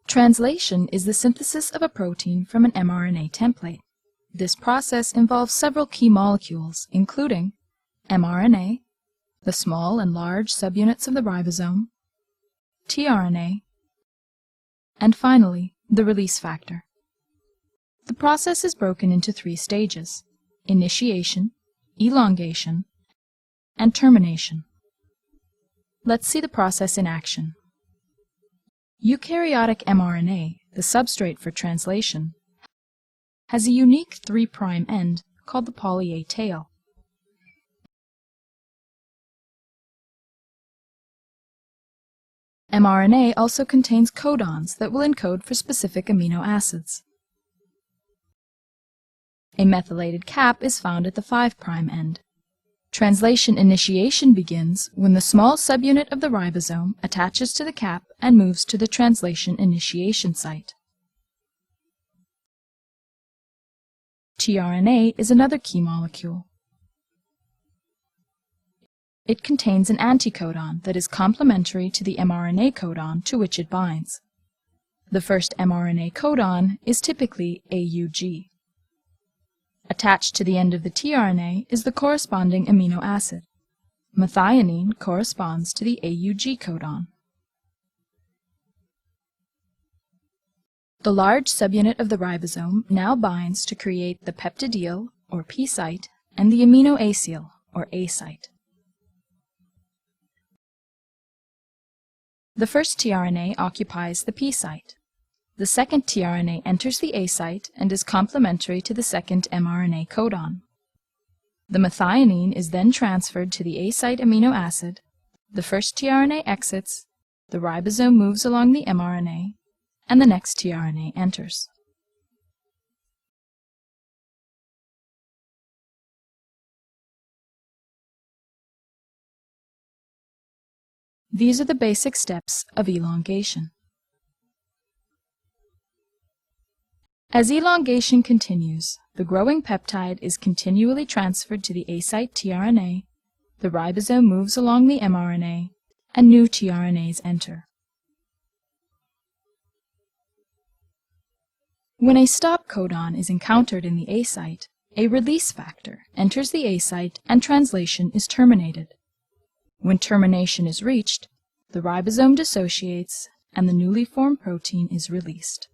Translation is the synthesis of a protein from an mRNA template. This process involves several key molecules, including mRNA, the small and large subunits of the ribosome, tRNA, and finally, the release factor. The process is broken into 3 stages: initiation, elongation, and termination. Let's see the process in action. Eukaryotic mRNA, the substrate for translation, has a unique 3' end called the poly A tail. mRNA also contains codons that will encode for specific amino acids. A methylated cap is found at the 5' end. Translation initiation begins when the small subunit of the ribosome attaches to the cap and moves to the translation initiation site. tRNA is another key molecule. It contains an anticodon that is complementary to the mRNA codon to which it binds. The first mRNA codon is typically AUG. Attached to the end of the tRNA is the corresponding amino acid. Methionine corresponds to the AUG codon. The large subunit of the ribosome now binds to create the peptidyl, or P site, and the aminoacyl, or A site. The first tRNA occupies the P site. The second tRNA enters the A site and is complementary to the second mRNA codon. The methionine is then transferred to the A site amino acid, the first tRNA exits, the ribosome moves along the mRNA, and the next tRNA enters. These are the basic steps of elongation. As elongation continues, the growing peptide is continually transferred to the A site tRNA, the ribosome moves along the mRNA, and new tRNAs enter. When a stop codon is encountered in the A site, a release factor enters the A site and translation is terminated. When termination is reached, the ribosome dissociates and the newly formed protein is released.